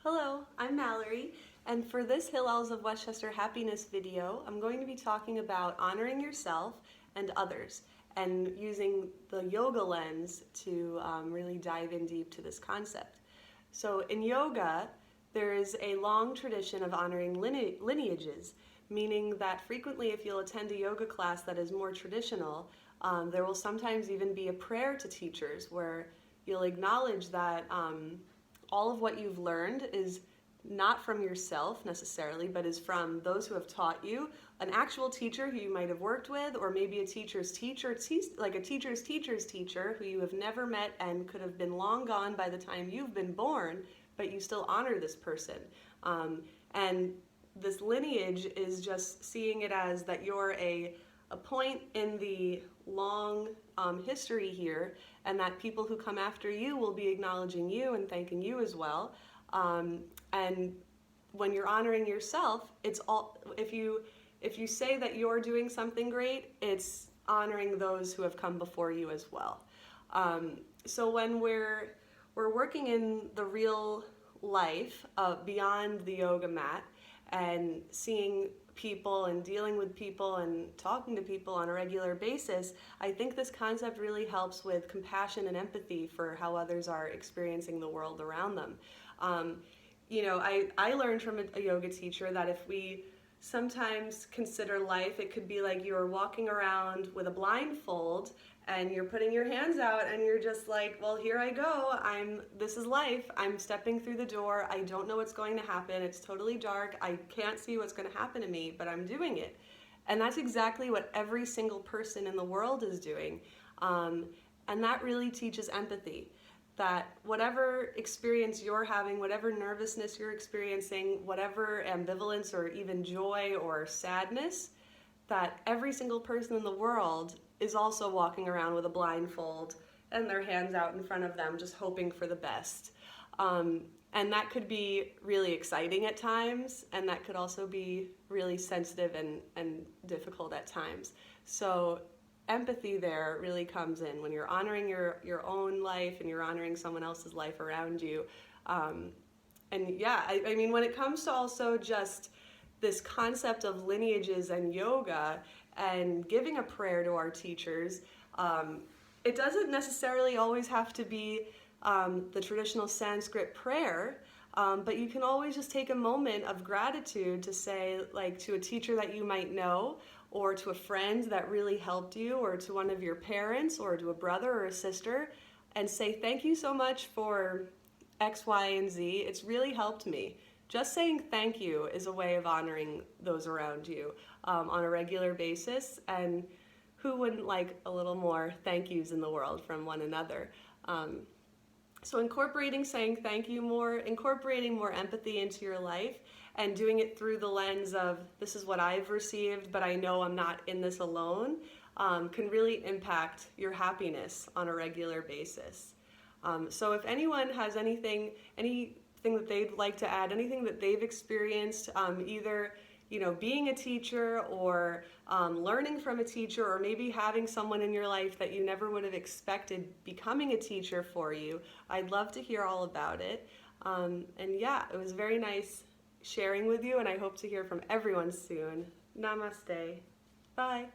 Hello, I'm Mallory, and for this Hillels of Westchester Happiness video, I'm going to be talking about honoring yourself and others, and using the yoga lens to really dive in deep to this concept. So in yoga, there is a long tradition of honoring lineages, meaning that frequently if you'll attend a yoga class that is more traditional, there will sometimes even be a prayer to teachers where you'll acknowledge that all of what you've learned is not from yourself necessarily, but is from those who have taught you, an actual teacher who you might have worked with, or maybe a teacher's teacher, like a teacher's teacher's teacher who you have never met and could have been long gone by the time you've been born, but you still honor this person. And this lineage is just seeing it as that you're a point in the long history here, and that people who come after you will be acknowledging you and thanking you as well. And when you're honoring yourself, it's all, if you say that you're doing something great, it's honoring those who have come before you as well. So when we're working in the real life beyond the yoga mat and seeing people and dealing with people and talking to people on a regular basis, I think this concept really helps with compassion and empathy for how others are experiencing the world around them. I learned from a yoga teacher that if we sometimes consider life, it could be like you're walking around with a blindfold and you're putting your hands out and you're just like, well, here I go. This is life. I'm stepping through the door. I don't know what's going to happen. It's totally dark. I can't see what's going to happen to me, but I'm doing it. And that's exactly what every single person in the world is doing. And that really teaches empathy. That whatever experience you're having, whatever nervousness you're experiencing, whatever ambivalence or even joy or sadness, that every single person in the world is also walking around with a blindfold and their hands out in front of them, just hoping for the best. And that could be really exciting at times, and that could also be really sensitive and difficult at times. So empathy there really comes in when you're honoring your own life and you're honoring someone else's life around you. And yeah, I mean, when it comes to also just this concept of lineages and yoga and giving a prayer to our teachers, it doesn't necessarily always have to be the traditional Sanskrit prayer, but you can always just take a moment of gratitude to say, like, to a teacher that you might know, or to a friend that really helped you, or to one of your parents, or to a brother or a sister, and say, thank you so much for X, Y, and Z. It's really helped me. Just saying thank you is a way of honoring those around you on a regular basis, and who wouldn't like a little more thank yous in the world from one another? So incorporating saying thank you more, incorporating more empathy into your life, and doing it through the lens of this is what I've received, but I know I'm not in this alone, can really impact your happiness on a regular basis. So if anyone has anything that they'd like to add, anything that they've experienced, either being a teacher or learning from a teacher, or maybe having someone in your life that you never would have expected becoming a teacher for you, I'd love to hear all about it. And yeah, it was very nice sharing with you, and I hope to hear from everyone soon. Namaste. Bye.